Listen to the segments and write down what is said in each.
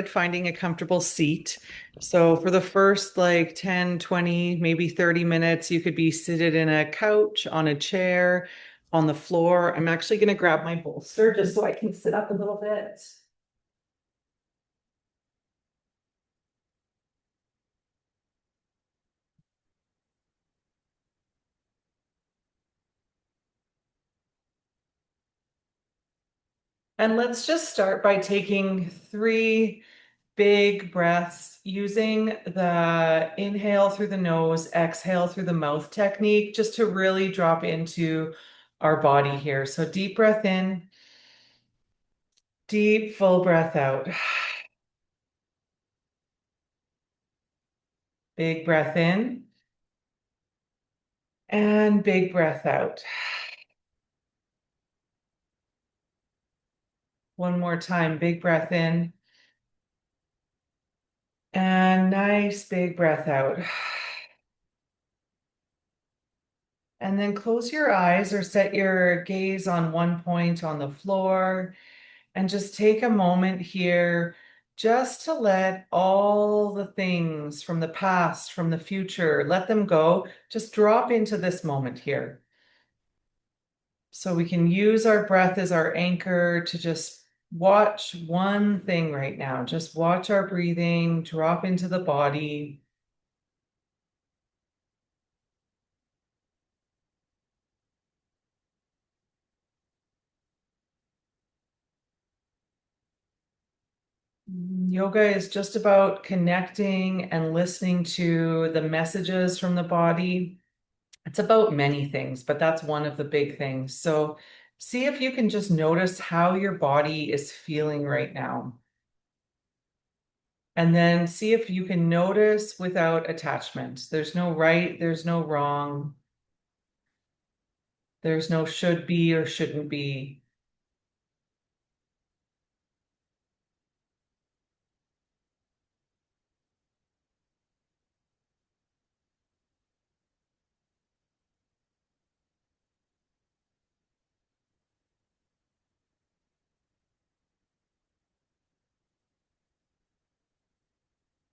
Finding a comfortable seat. So for the first like 10, 20, maybe 30 minutes, you could be seated in a couch, on a chair, on the floor. I'm actually going to grab my bolster just so I can sit up a little bit. And let's just start by taking three big breaths using the inhale through the nose, exhale through the mouth technique, just to really drop into our body here. So deep breath in, deep full breath out. Big breath in and big breath out. One more time, big breath in and nice big breath out. And then close your eyes or set your gaze on one point on the floor and just take a moment here just to let all the things from the past, from the future, let them go. Just drop into this moment here. So we can use our breath as our anchor to just watch one thing right now. Just watch our breathing drop into the body. Yoga is just about connecting and listening to the messages from the body. It's about many things, but that's one of the big things. So see if you can just notice how your body is feeling right now. And then see if you can notice without attachment. There's no right, there's no wrong. There's no should be or shouldn't be.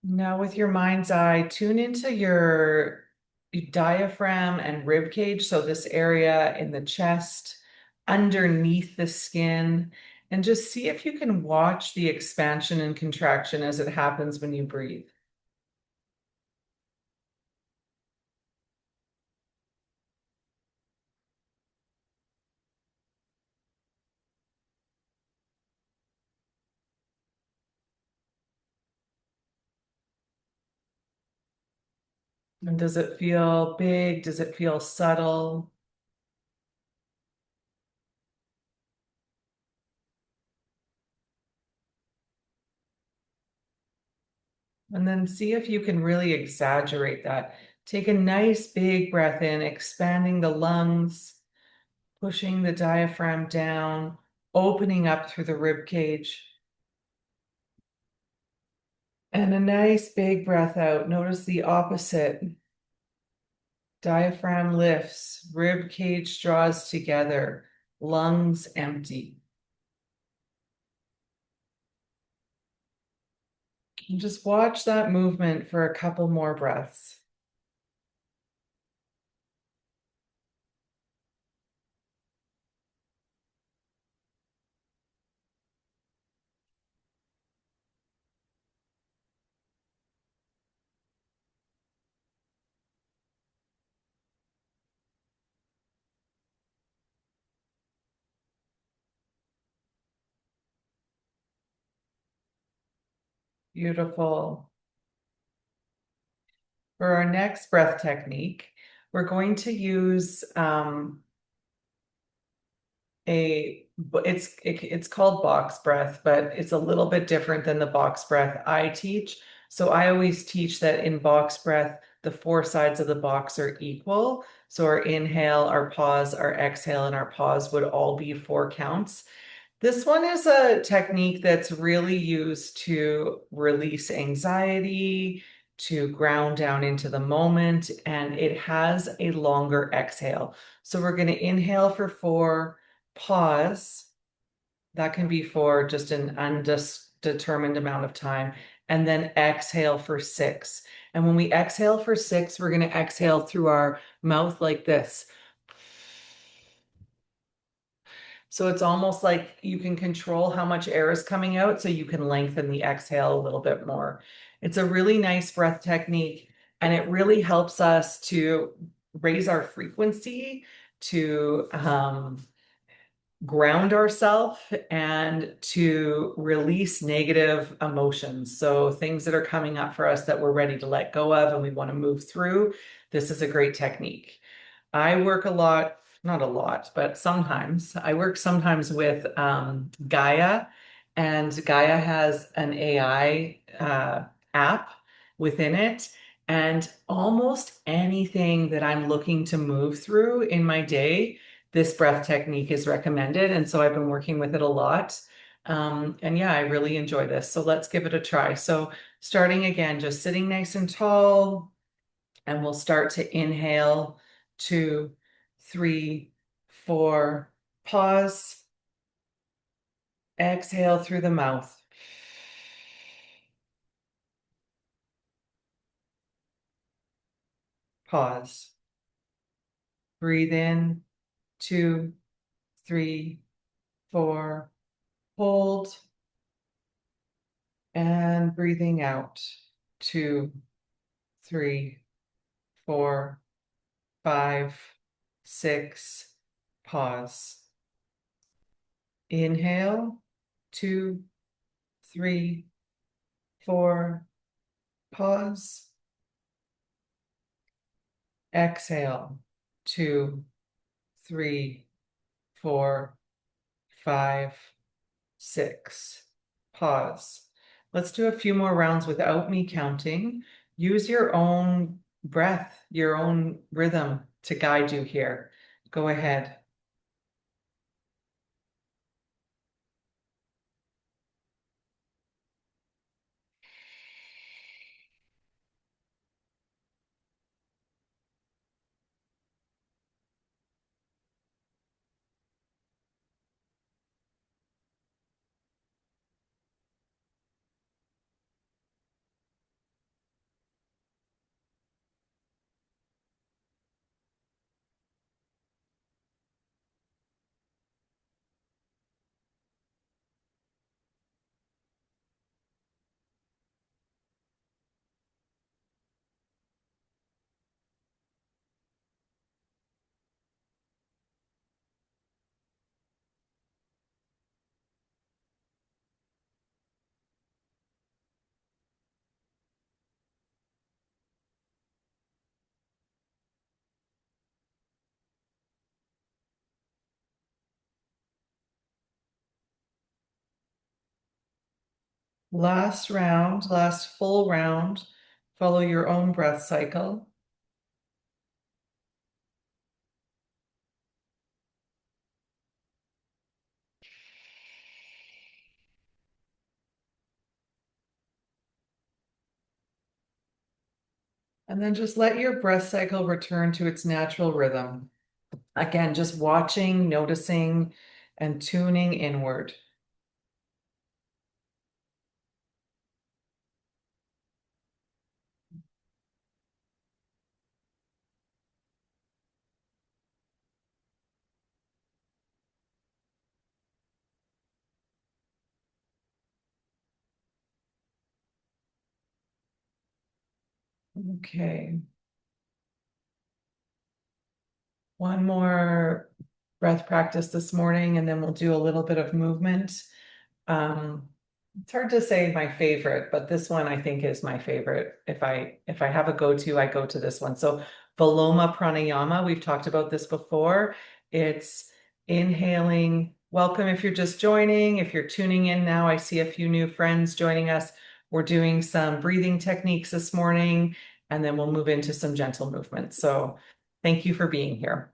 Now, with your mind's eye, tune into your diaphragm and rib cage. So, this area in the chest, underneath the skin, and just see if you can watch the expansion and contraction as it happens when you breathe. And does it feel big? Does it feel subtle? And then see if you can really exaggerate that. Take a nice big breath in, expanding the lungs, pushing the diaphragm down, opening up through the rib cage. And a nice big breath out. Notice the opposite. Diaphragm lifts, rib cage draws together, lungs empty. And just watch that movement for a couple more breaths. Beautiful. For our next breath technique, we're going to use it's called box breath, but it's a little bit different than the box breath I teach. So I always teach that in box breath, the four sides of the box are equal. So our inhale, our pause, our exhale, and our pause would all be 4 counts. This one is a technique that's really used to release anxiety, to ground down into the moment, and it has a longer exhale. So we're going to inhale for 4, pause. That can be for just an determined amount of time, and then exhale for 6. And when we exhale for 6, we're going to exhale through our mouth like this. So it's almost like you can control how much air is coming out so you can lengthen the exhale a little bit more. It's a really nice breath technique, and it really helps us to raise our frequency, to ground ourselves, and to release negative emotions. So things that are coming up for us that we're ready to let go of and we want to move through, this is a great technique. I work a lot, not a lot, but sometimes. I work sometimes with Gaia, and Gaia has an AI app within it. And almost anything that I'm looking to move through in my day, this breath technique is recommended. And so I've been working with it a lot. And yeah, I really enjoy this. So let's give it a try. So starting again, just sitting nice and tall, and we'll start to inhale, 2, 3, 4, pause, exhale through the mouth, pause, breathe in, 2, 3, 4, hold, and breathing out, 2, 3, 4, 5, 6, pause. Inhale, 2, 3, 4, pause. Exhale, 2, 3, 4, 5, 6. Pause. Let's do a few more rounds without me counting. Use your own breath, your own rhythm to guide you here. Go ahead. Last round, last full round. Follow your own breath cycle. And then just let your breath cycle return to its natural rhythm. Again, just watching, noticing, and tuning inward. Okay. One more breath practice this morning, and then we'll do a little bit of movement. Um, it's hard to say my favorite, but this one I think is my favorite. If I have a go-to, I go to this one. So Viloma Pranayama, we've talked about this before. It's inhaling. Welcome if you're just joining. If you're tuning in now, I see a few new friends joining us. We're doing some breathing techniques this morning, and then we'll move into some gentle movements. So thank you for being here.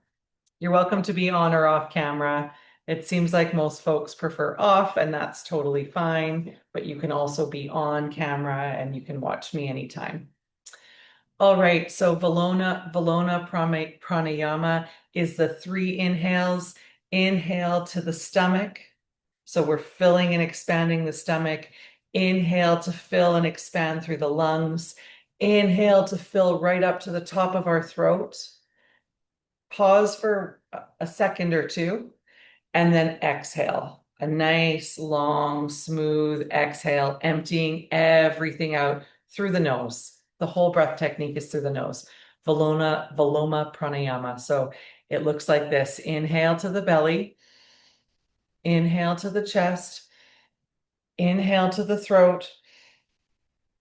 You're welcome to be on or off camera. It seems like most folks prefer off, and that's totally fine, but you can also be on camera and you can watch me anytime. All right, so Pranayama is the 3 inhales. Inhale to the stomach. So we're filling and expanding the stomach. Inhale to fill and expand through the lungs. Inhale to fill right up to the top of our throat. Pause for a second or two, and then exhale. A nice, long, smooth exhale, emptying everything out through the nose. The whole breath technique is through the nose. Voloma pranayama. So it looks like this. Inhale to the belly, inhale to the chest, inhale to the throat,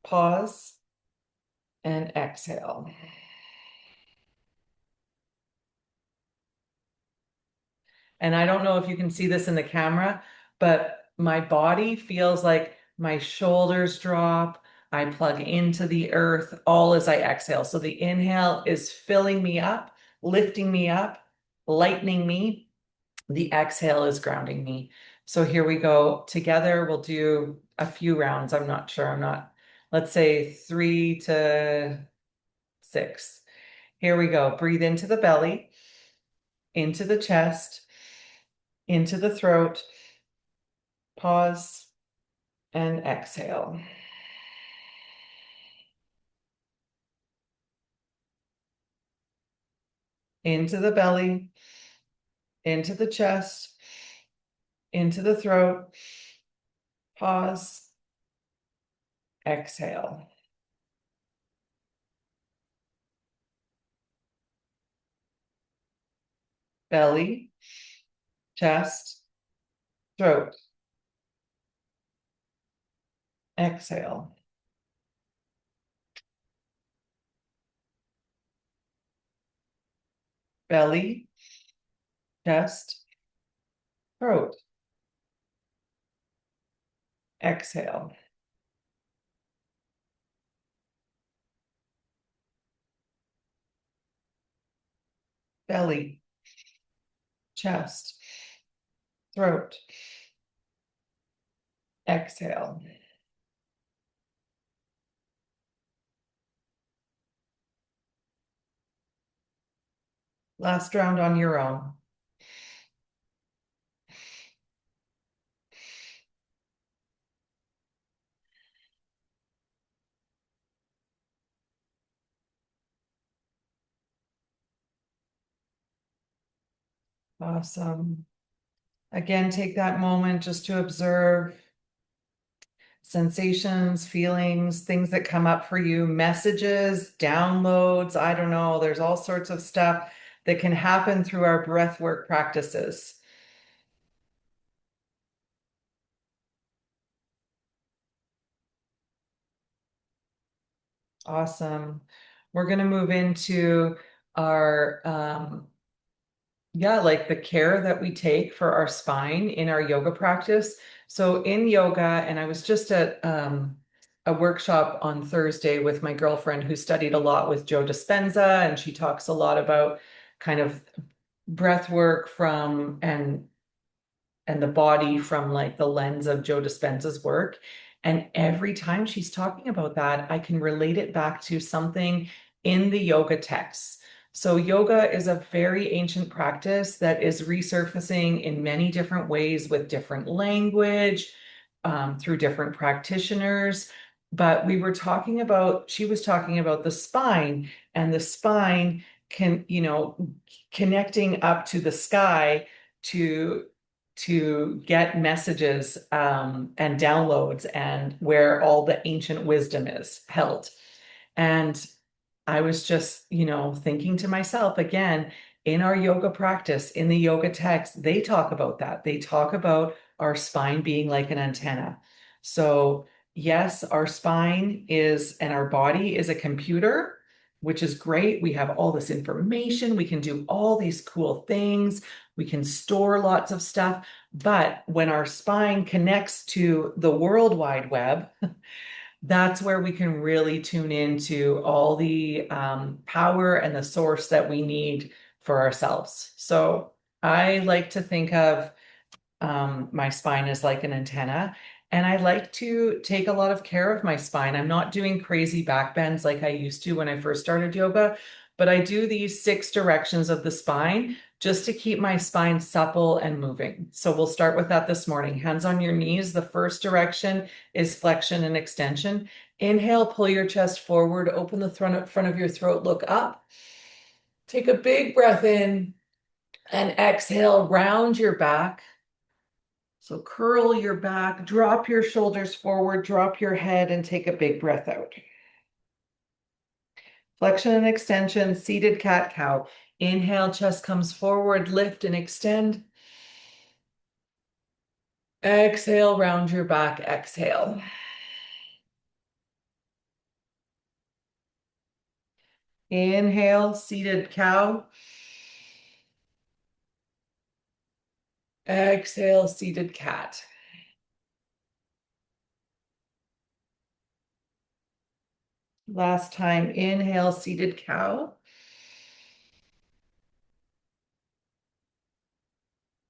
pause, and exhale. And I don't know if you can see this in the camera, but my body feels like my shoulders drop. I plug into the earth all as I exhale. So the inhale is filling me up, lifting me up, lightening me. The exhale is grounding me. So here we go. Together, we'll do a few rounds. I'm not sure. Let's say 3 to 6. Here we go. Breathe into the belly, into the chest, into the throat, pause, and exhale. Into the belly, into the chest, into the throat, pause, exhale. Belly, chest, throat, exhale. Belly, chest, throat, exhale. Belly, chest, throat, exhale. Last round on your own. Awesome. Again, take that moment just to observe sensations, feelings, things that come up for you, messages, downloads. I don't know. There's all sorts of stuff that can happen through our breath work practices. Awesome. We're going to move into our yeah, like the care that we take for our spine in our yoga practice. So in yoga, and I was just at a workshop on Thursday with my girlfriend who studied a lot with Joe Dispenza, and she talks a lot about kind of breath work from and the body from like the lens of Joe Dispenza's work. And every time she's talking about that, I can relate it back to something in the yoga texts. So, yoga is a very ancient practice that is resurfacing in many different ways with different language, through different practitioners. But she was talking about the spine, and the spine can, connecting up to the sky to get messages and downloads and where all the ancient wisdom is held. And I was just, thinking to myself again, in our yoga practice, in the yoga text, they talk about that. They talk about our spine being like an antenna. So, yes, our spine is, and our body is a computer, which is great. We have all this information. We can do all these cool things. We can store lots of stuff. But when our spine connects to the World Wide Web, that's where we can really tune into all the power and the source that we need for ourselves. So I like to think of my spine as like an antenna, and I like to take a lot of care of my spine. I'm not doing crazy back bends like I used to when I first started yoga, but I do these 6 directions of the spine just to keep my spine supple and moving. So we'll start with that this morning. Hands on your knees. The first direction is flexion and extension. Inhale, pull your chest forward, open the front of your throat, look up. Take a big breath in and exhale, round your back. So curl your back, drop your shoulders forward, drop your head, and take a big breath out. Flexion and extension, seated cat-cow. Inhale, chest comes forward, lift and extend. Exhale, round your back, exhale. Inhale, seated cow. Exhale, seated cat. Last time, inhale, seated cow.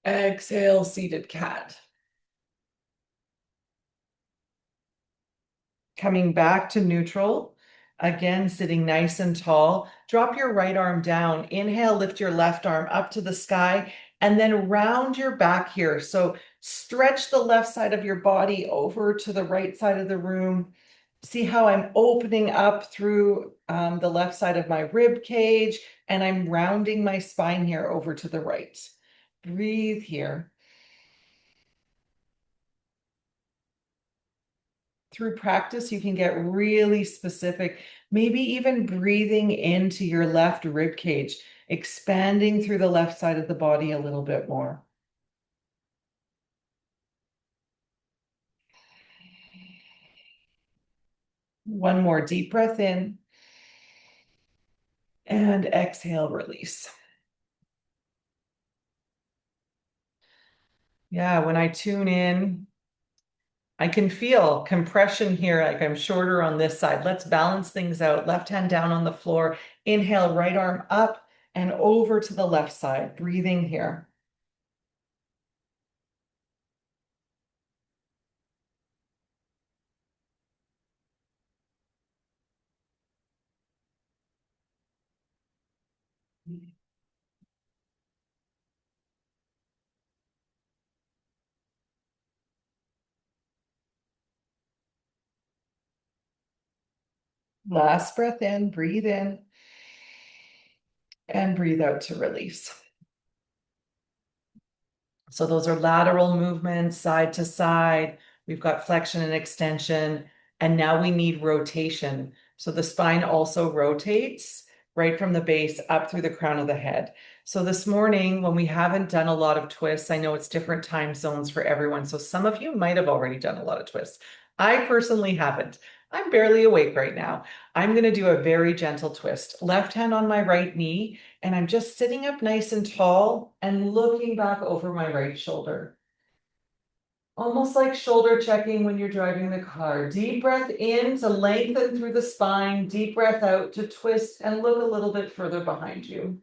Exhale, seated cat. Coming back to neutral. Again, sitting nice and tall. Drop your right arm down. Inhale, lift your left arm up to the sky, and then round your back here. So stretch the left side of your body over to the right side of the room. See how I'm opening up through the left side of my rib cage, and I'm rounding my spine here over to the right. Breathe here. Through practice, you can get really specific, maybe even breathing into your left rib cage, expanding through the left side of the body a little bit more. One more deep breath in and exhale, release. Yeah, when I tune in, I can feel compression here, like I'm shorter on this side. Let's balance things out. Left hand down on the floor. Inhale, right arm up and over to the left side. Breathing here. Last breath in and breathe out to release. So those are lateral movements, side to side. We've got flexion and extension, and now we need rotation. So the spine also rotates right from the base up through the crown of the head. So this morning, when we haven't done a lot of twists, I know it's different time zones for everyone. So some of you might have already done a lot of twists. I personally haven't. I'm barely awake right now. I'm going to do a very gentle twist. Left hand on my right knee, and I'm just sitting up nice and tall and looking back over my right shoulder. Almost like shoulder checking when you're driving the car. Deep breath in to lengthen through the spine. Deep breath out to twist and look a little bit further behind you.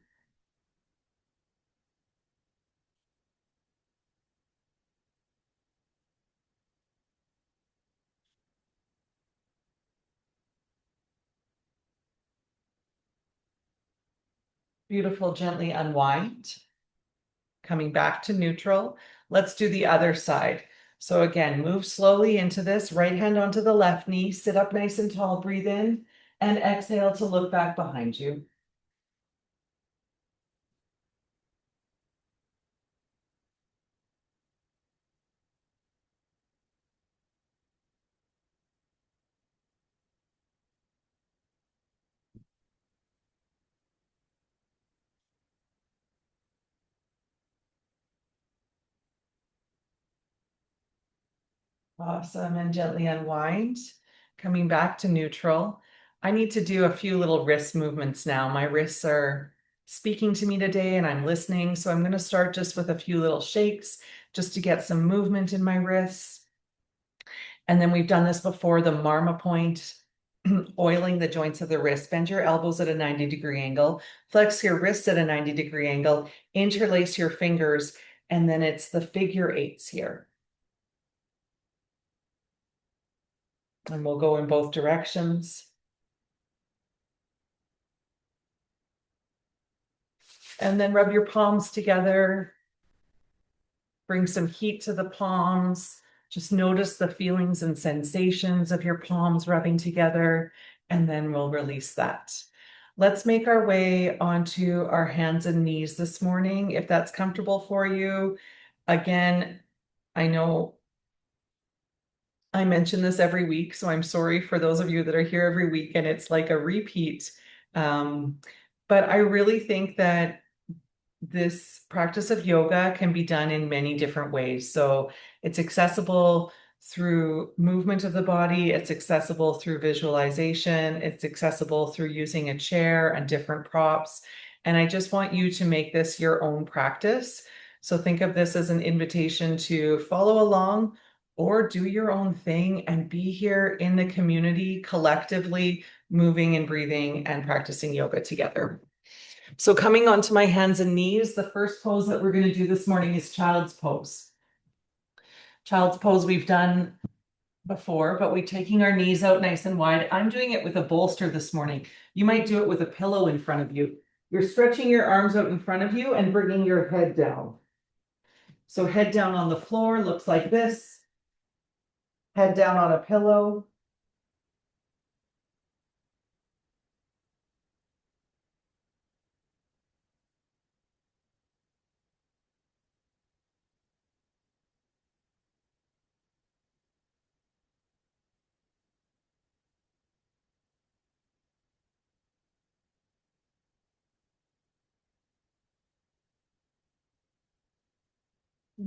Beautiful, gently unwind. Coming back to neutral. Let's do the other side. So again, move slowly into this. Right hand onto the left knee. Sit up nice and tall. Breathe in and exhale to look back behind you. Awesome. And gently unwind. Coming back to neutral. I need to do a few little wrist movements now. My wrists are speaking to me today and I'm listening. So I'm going to start just with a few little shakes just to get some movement in my wrists. And then we've done this before, the marma point, oiling the joints of the wrist. Bend your elbows at a 90-degree angle. Flex your wrists at a 90-degree angle. Interlace your fingers. And then it's the figure eights here. And we'll go in both directions. And then rub your palms together. Bring some heat to the palms. Just notice the feelings and sensations of your palms rubbing together, and then we'll release that. Let's make our way onto our hands and knees this morning, if that's comfortable for you. Again, I know I mention this every week, so I'm sorry for those of you that are here every week and it's like a repeat. Um, but I really think that this practice of yoga can be done in many different ways. So it's accessible through movement of the body, it's accessible through visualization, it's accessible through using a chair and different props. And I just want you to make this your own practice. So think of this as an invitation to follow along or do your own thing and be here in the community collectively moving and breathing and practicing yoga together. So coming onto my hands and knees, the first pose that we're going to do this morning is child's pose. Child's pose we've done before, but we're taking our knees out nice and wide. I'm doing it with a bolster this morning. You might do it with a pillow in front of you. You're stretching your arms out in front of you and bringing your head down. So head down on the floor looks like this. Head down on a pillow.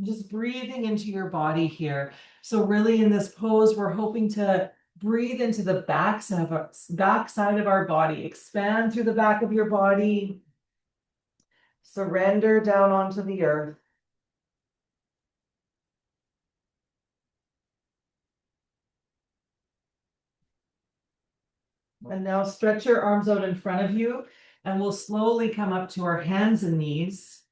Just breathing into your body here. So really in this pose, we're hoping to breathe into the backside of our body. Expand through the back of your body. Surrender down onto the earth. And now stretch your arms out in front of you, and we'll slowly come up to our hands and knees.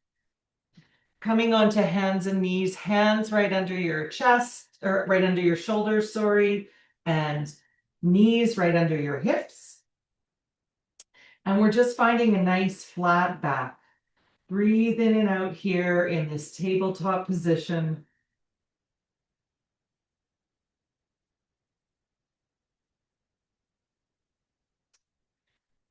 Coming onto hands and knees, hands right under your chest, or right under your shoulders, sorry, and knees right under your hips. And we're just finding a nice flat back. Breathe in and out here in this tabletop position.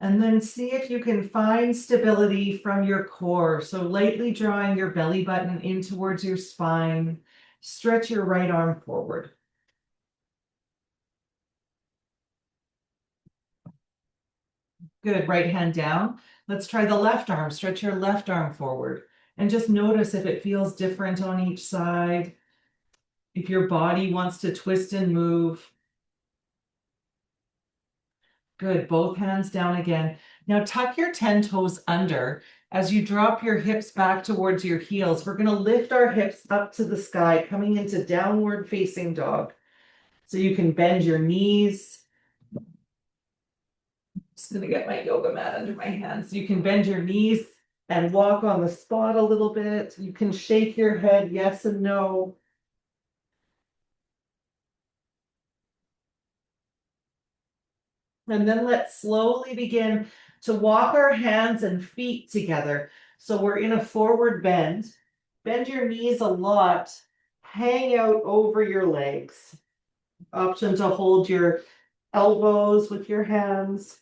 And then see if you can find stability from your core. So lightly drawing your belly button in towards your spine. Stretch your right arm forward. Good, right hand down. Let's try the left arm. Stretch your left arm forward. And just notice if it feels different on each side. If your body wants to twist and move. Good, both hands down again. Now tuck your 10 toes under. As you drop your hips back towards your heels, we're going to lift our hips up to the sky, coming into downward facing dog. So you can bend your knees. Just going to get my yoga mat under my hands. You can bend your knees and walk on the spot a little bit. You can shake your head yes and no. And then let's slowly begin to walk our hands and feet together. So we're in a forward bend. Bend your knees a lot. Hang out over your legs. Option to hold your elbows with your hands.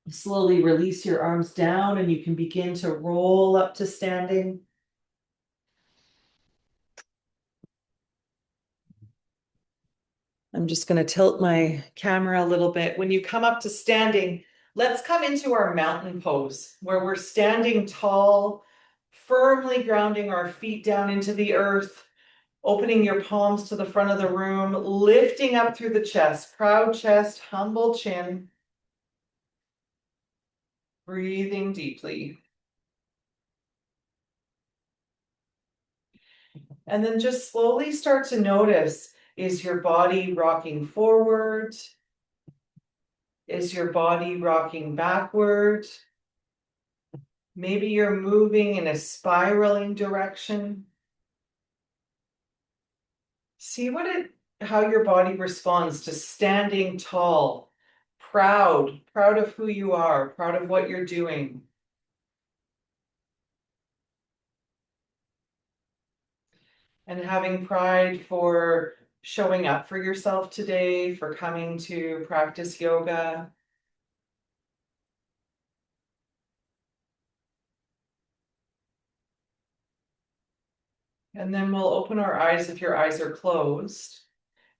Slowly release your arms down and you can begin to roll up to standing. I'm just going to tilt my camera a little bit. When you come up to standing, let's come into our mountain pose where we're standing tall, firmly grounding our feet down into the earth, opening your palms to the front of the room, lifting up through the chest, proud chest, humble chin, breathing deeply. And then just slowly start to notice, is your body rocking forward? Is your body rocking backward? Maybe you're moving in a spiraling direction. See how your body responds to standing tall, proud of who you are, proud of what you're doing, and having pride for showing up for yourself today, for coming to practice yoga. And then we'll open our eyes if your eyes are closed.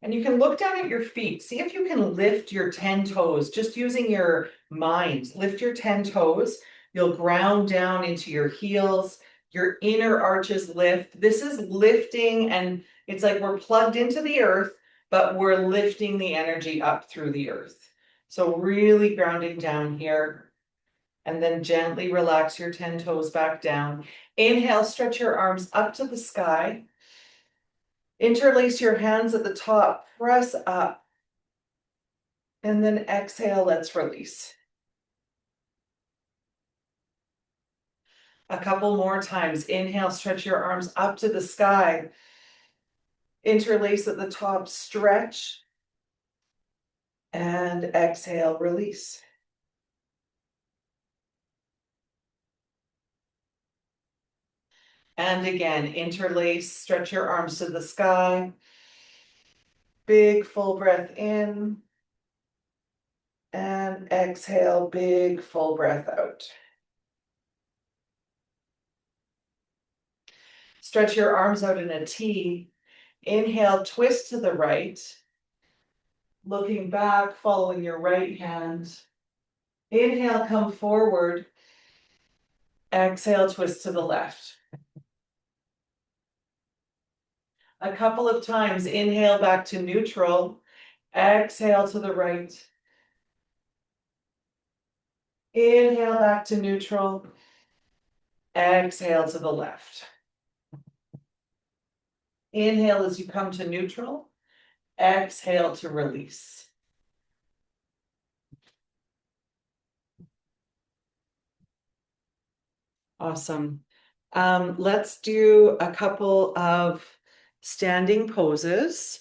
And you can look down at your feet. See if you can lift your 10 toes, just using your mind. Lift your 10 toes. You'll ground down into your heels. Your inner arches lift. This is lifting, and it's like we're plugged into the earth, but we're lifting the energy up through the earth. So really grounding down here. And then gently relax your 10 toes back down. Inhale, stretch your arms up to the sky. Interlace your hands at the top, press up, and then exhale, let's release. A couple more times. Inhale, stretch your arms up to the sky. Interlace at the top, stretch, and exhale, release. And again, interlace, stretch your arms to the sky. Big full breath in. And exhale, big full breath out. Stretch your arms out in a T. Inhale, twist to the right. Looking back, following your right hand. Inhale, come forward. Exhale, twist to the left. A couple of times, inhale back to neutral. Exhale to the right. Inhale back to neutral. Exhale to the left. Inhale as you come to neutral. Exhale to release. Awesome. Let's do a couple of standing poses.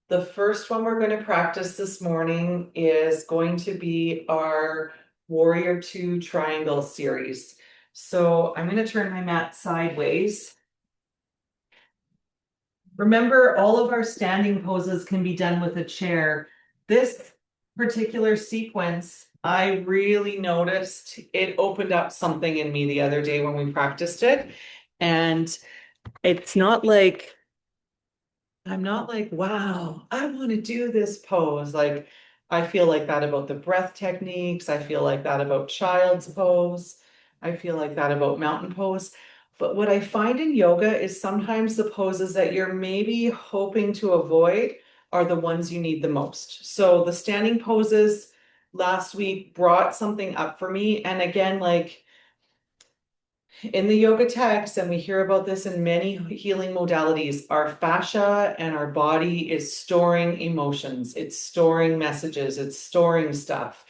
The first one we're going to practice this morning is going to be our Warrior Two Triangle series. So I'm going to turn my mat sideways. Remember, all of our standing poses can be done with a chair. This particular sequence, I really noticed it opened up something in me the other day when we practiced it. And it's not like I'm not like, wow, I want to do this pose. Like, I feel like that about the breath techniques. I feel like that about child's pose. I feel like that about mountain pose. But what I find in yoga is sometimes the poses that you're maybe hoping to avoid are the ones you need the most. So the standing poses last week brought something up for me. And again, like, in the yoga text, and we hear about this in many healing modalities, our fascia and our body is storing emotions, it's storing messages, it's storing stuff.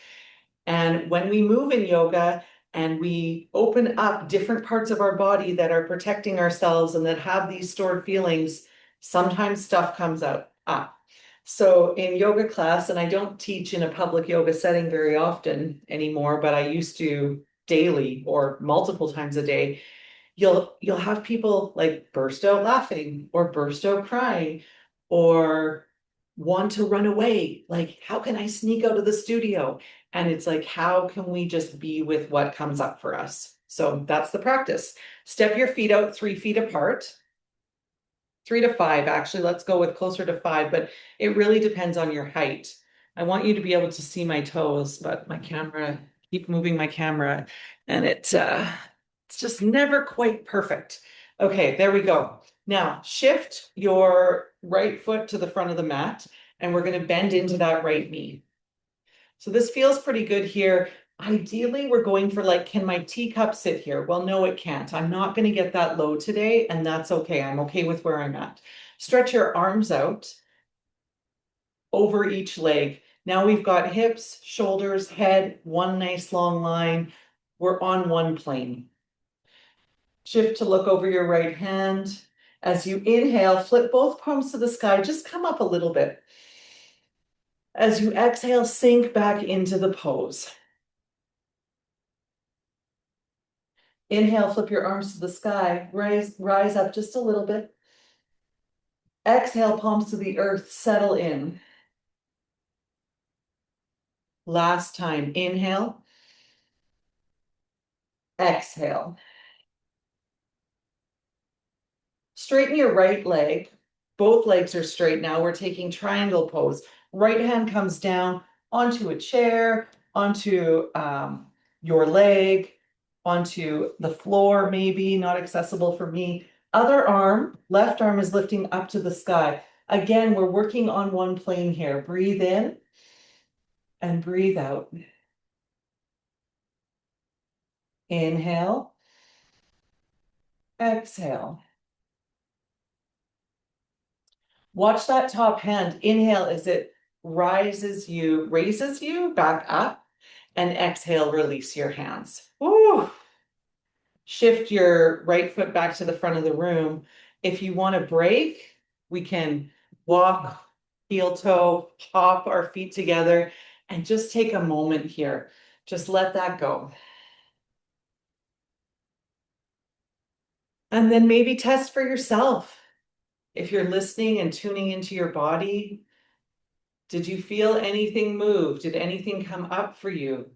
And when we move in yoga and we open up different parts of our body that are protecting ourselves and that have these stored feelings, sometimes stuff comes out up. So in yoga class, and I don't teach in a public yoga setting very often anymore, but I used to daily or multiple times a day, you'll have people like burst out laughing or burst out crying or want to run away. Like, how can I sneak out of the studio? And it's like, how can we just be with what comes up for us? So that's the practice. Step your feet out 3 feet apart. 3 to 5, actually. Let's go with closer to 5, but it really depends on your height. I want you to be able to see my toes, but my camera, keep moving my camera, and it's just never quite perfect. Okay, there we go. Now shift your right foot to the front of the mat, and we're going to bend into that right knee. So this feels pretty good here. Ideally, we're going for like, can my teacup sit here? Well, no, it can't. I'm not going to get that low today, and that's okay. I'm okay with where I'm at. Stretch your arms out over each leg. Now we've got hips, shoulders, head, one nice long line. We're on one plane. Shift to look over your right hand. As you inhale, flip both palms to the sky. Just come up a little bit. As you exhale, sink back into the pose. Inhale, flip your arms to the sky. Rise up just a little bit. Exhale, palms to the earth, settle in. Last time, inhale, exhale. Straighten your right leg. Both legs are straight now. We're taking triangle pose. Right hand comes down onto a chair, onto your leg, onto the floor, maybe, not accessible for me. Other arm, left arm is lifting up to the sky. Again, we're working on one plane here. Breathe in and breathe out. Inhale, exhale. Watch that top hand. Inhale as it raises you back up, and exhale, release your hands. Ooh. Shift your right foot back to the front of the room. If you want to break, we can walk, heel toe, hop our feet together, and just take a moment here. Just let that go. And then maybe test for yourself. If you're listening and tuning into your body, did you feel anything move? Did anything come up for you?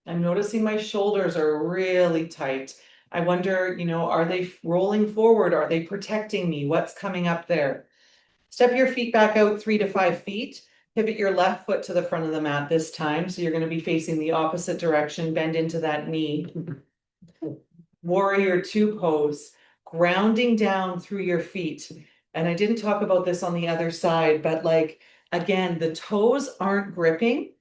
I'm noticing my shoulders are really tight. I wonder, are they rolling forward? Are they protecting me? What's coming up there? Step your feet back out 3 to 5 feet. Pivot your left foot to the front of the mat this time. So you're going to be facing the opposite direction. Bend into that knee. Warrior two pose, grounding down through your feet. And I didn't talk about this on the other side, but again, the toes aren't gripping.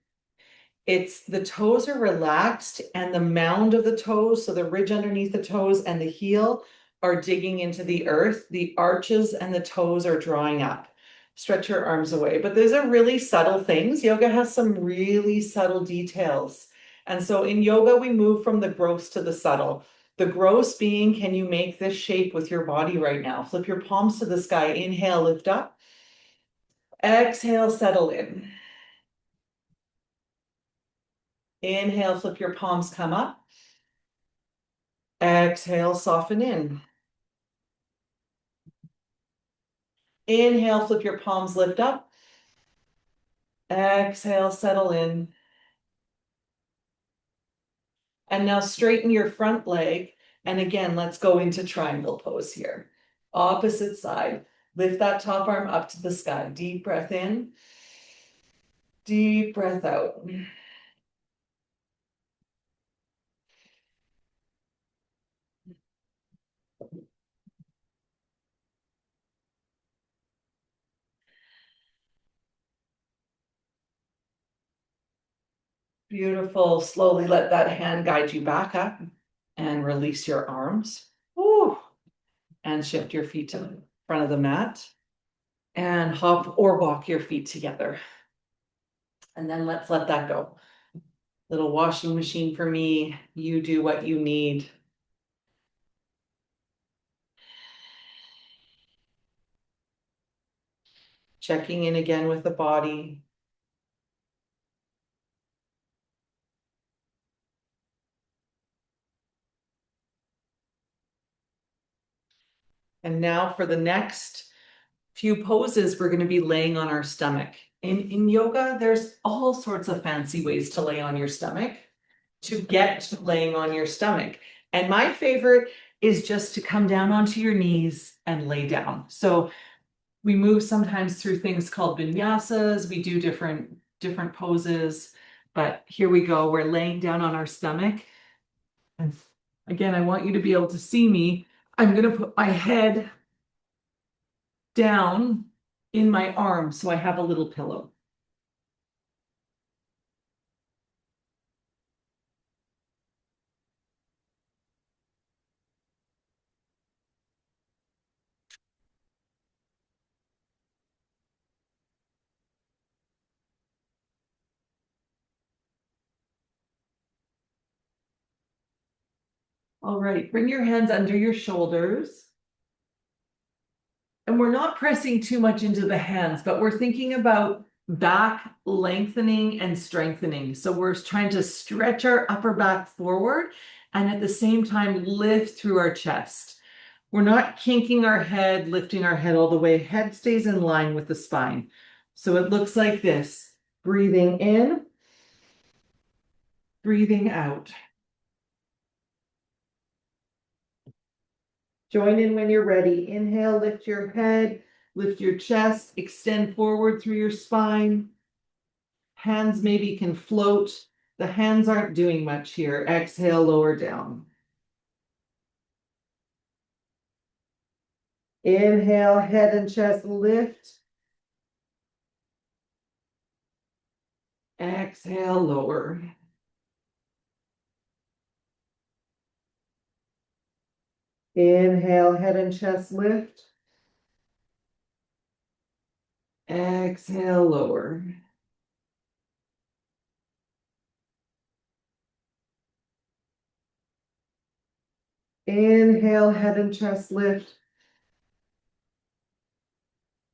It's the toes are relaxed and the mound of the toes, so the ridge underneath the toes and the heel are digging into the earth. The arches and the toes are drawing up. Stretch your arms away. But those are really subtle things. Yoga has some really subtle details. And so in yoga, we move from the gross to the subtle. The gross being, can you make this shape with your body right now? Flip your palms to the sky. Inhale, lift up. Exhale, settle in. Inhale, flip your palms, come up. Exhale, soften in. Inhale, flip your palms, lift up. Exhale, settle in. And now straighten your front leg. And again, let's go into triangle pose here. Opposite side. Lift that top arm up to the sky. Deep breath in. Deep breath out. Beautiful. Slowly let that hand guide you back up and release your arms. Woo. And shift your feet to the front of the mat and hop or walk your feet together. And then let's let that go. Little washing machine for me. You do what you need. Checking in again with the body. And now for the next few poses, we're going to be laying on our stomach. In yoga, there's all sorts of fancy ways to lay on your stomach, to get to laying on your stomach. And my favorite is just to come down onto your knees and lay down. So we move sometimes through things called vinyasas. We do different poses, but here we go. We're laying down on our stomach. And again, I want you to be able to see me. I'm going to put my head down in my arms so I have a little pillow. All right, bring your hands under your shoulders. And we're not pressing too much into the hands, but we're thinking about back lengthening and strengthening. So we're trying to stretch our upper back forward and at the same time lift through our chest. We're not kinking our head, lifting our head all the way. Head stays in line with the spine. So it looks like this. Breathing in, breathing out. Join in when you're ready. Inhale, lift your head, lift your chest, extend forward through your spine. Hands maybe can float. The hands aren't doing much here. Exhale, lower down. Inhale, head and chest lift. Exhale, lower. Inhale, head and chest lift. Exhale, lower. Inhale, head and chest lift.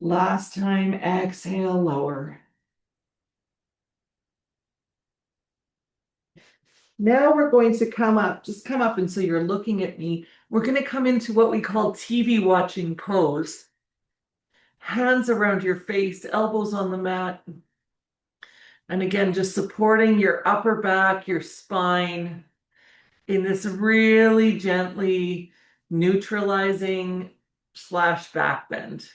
Last time, exhale, lower. Now we're going to come up, just come up until you're looking at me. We're going to come into what we call TV watching pose. Hands around your face, elbows on the mat. And again, just supporting your upper back, your spine in this really gently neutralizing slash back bend.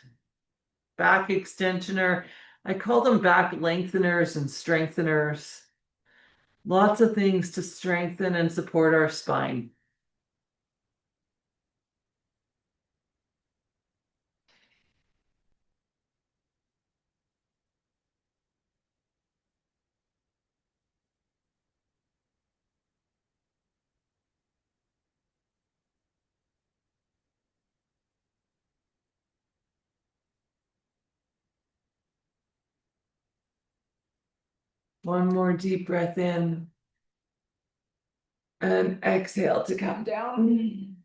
Back extensioner. I call them back lengtheners and strengtheners. Lots of things to strengthen and support our spine. One more deep breath in and exhale to come down.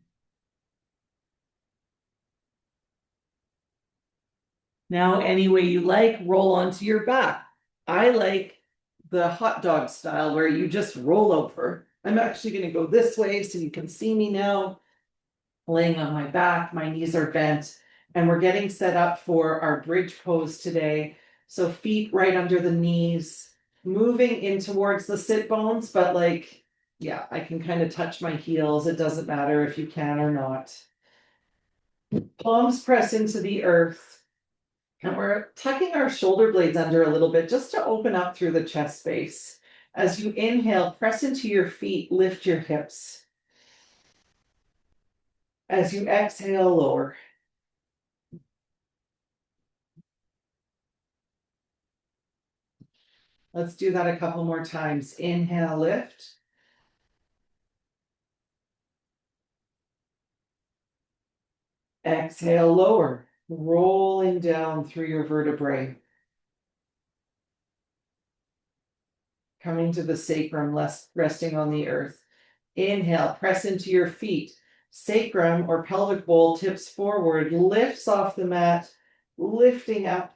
Now, any way you like, roll onto your back. I like the hot dog style where you just roll over. I'm actually going to go this way so you can see me now, laying on my back. My knees are bent, and we're getting set up for our bridge pose today. So feet right under the knees, moving in towards the sit bones, but like, yeah, I can kind of touch my heels. It doesn't matter if you can or not. Palms press into the earth. And we're tucking our shoulder blades under a little bit just to open up through the chest space. As you inhale, press into your feet, lift your hips. As you exhale, lower. Let's do that a couple more times. Inhale, lift. Exhale, lower, rolling down through your vertebrae. Coming to the sacrum, resting on the earth. Inhale, press into your feet. Sacrum or pelvic bowl tips forward, lifts off the mat, lifting up.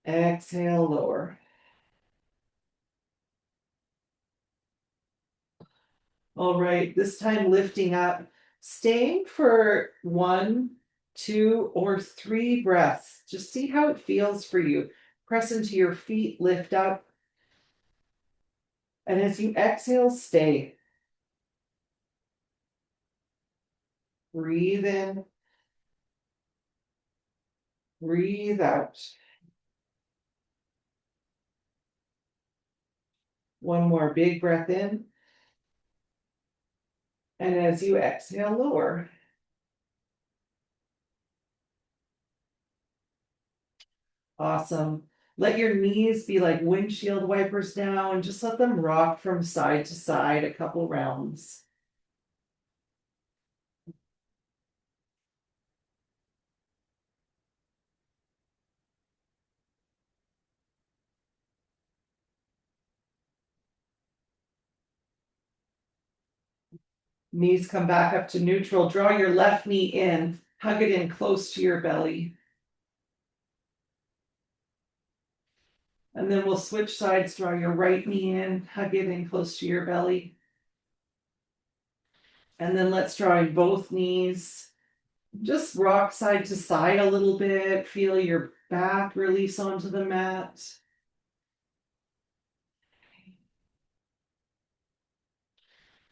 Exhale, lower. All right, this time lifting up, staying for 1, 2, or 3 breaths. Just see how it feels for you. Press into your feet, lift up. And as you exhale, stay. Breathe in, breathe out. One more big breath in. And as you exhale, lower. Awesome. Let your knees be like windshield wipers now and just let them rock from side to side a couple rounds. Knees come back up to neutral. Draw your left knee in, hug it in close to your belly. And then we'll switch sides. Draw your right knee in, hug it in close to your belly. And then let's draw in both knees. Just rock side to side a little bit. Feel your back release onto the mat.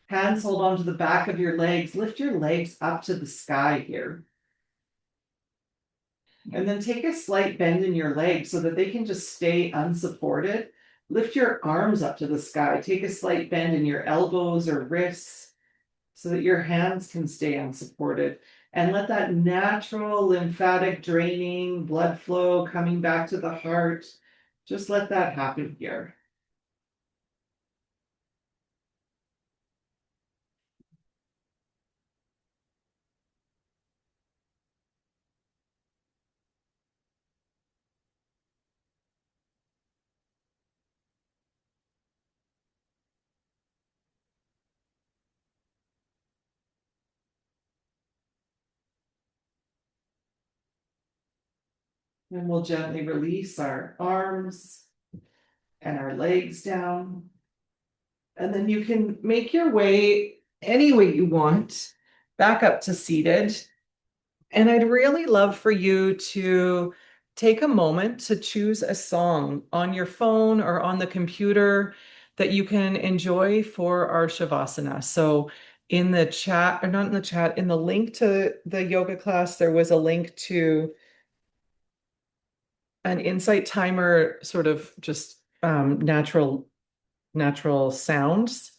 Hands hold onto the back of your legs. Lift your legs up to the sky here. And then take a slight bend in your legs so that they can just stay unsupported. Lift your arms up to the sky. Take a slight bend in your elbows or wrists so that your hands can stay unsupported. And let that natural lymphatic draining, blood flow coming back to the heart, just let that happen here. And we'll gently release our arms and our legs down. And then you can make your way any way you want back up to seated. And I'd really love for you to take a moment to choose a song on your phone or on the computer that you can enjoy for our Shavasana. So in the chat, or not in the chat, in the link to the yoga class, there was a link to an insight timer, sort of just natural sounds.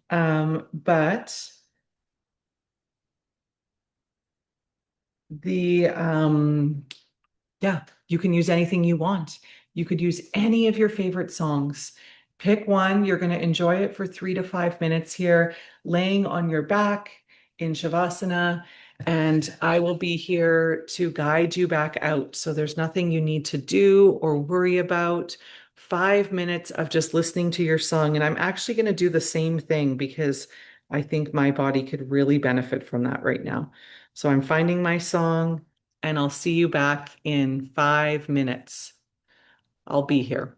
But the yeah, you can use anything you want. You could use any of your favorite songs. Pick one. You're going to enjoy it for 3 to 5 minutes here, laying on your back in Shavasana. And I will be here to guide you back out. So there's nothing you need to do or worry about. 5 minutes of just listening to your song. And I'm actually going to do the same thing because I think my body could really benefit from that right now. So I'm finding my song and I'll see you back in 5 minutes. I'll be here.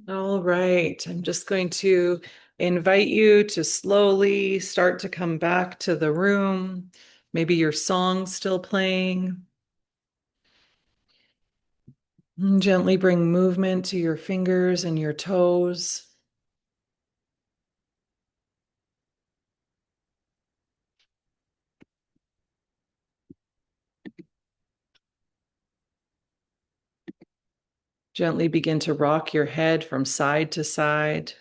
All right. I'm just going to invite you to slowly start to come back to the room. Maybe your song's still playing. Gently bring movement to your fingers and your toes. Gently begin to rock your head from side to side.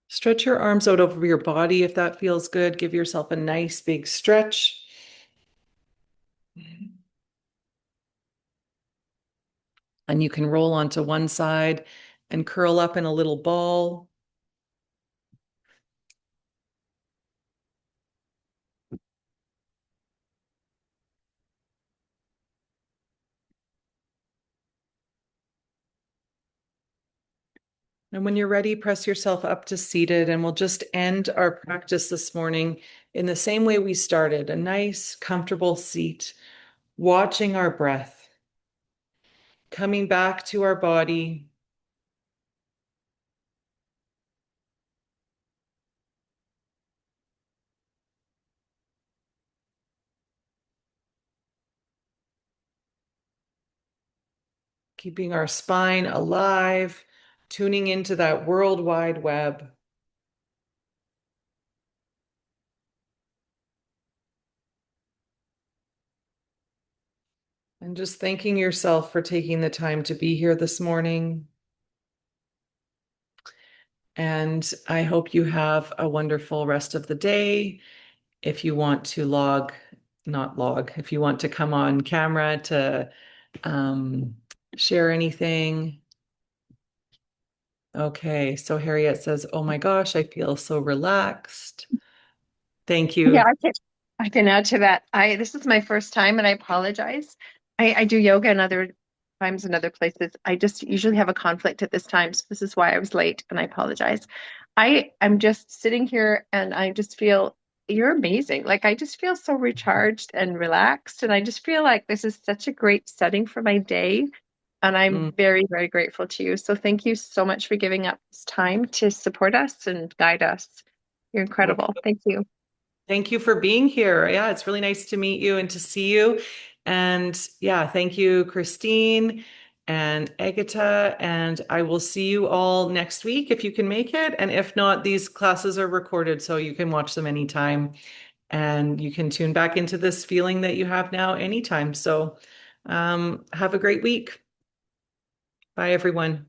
Stretch your arms out over your body if that feels good. Give yourself a nice big stretch. And you can roll onto one side and curl up in a little ball. And when you're ready, press yourself up to seated, and we'll just end our practice this morning in the same way we started, a nice, comfortable seat, watching our breath, coming back to our body, keeping our spine alive, tuning into that world wide web. And just thanking yourself for taking the time to be here this morning. And I hope you have a wonderful rest of the day. If you want to not log, if you want to come on camera to um, share anything. Okay, so Harriet says, "Oh my gosh, I feel so relaxed." Thank Yeah, you. I can add to that. I This is my first time and I apologize. I do yoga and other times in other places. I just usually have a conflict at this time, so this is why I was late and I apologize. I'm just sitting here and I just feel you're amazing. Like I just feel so recharged and relaxed and I just feel like this is such a great setting for my day. And Mm, I'm very, very grateful to you. So thank you so much for giving up this time to support us and guide us. You're incredible. okay. Thank you. Thank you for being here. Yeah, it's really nice to meet you and to see you. And yeah, thank you, Kristine and Agatha. And I will see you all next week if you can make it. And if not, these classes are recorded, so you can watch them anytime. And you can tune back into this feeling that you have now anytime. So have a great week. Bye, everyone.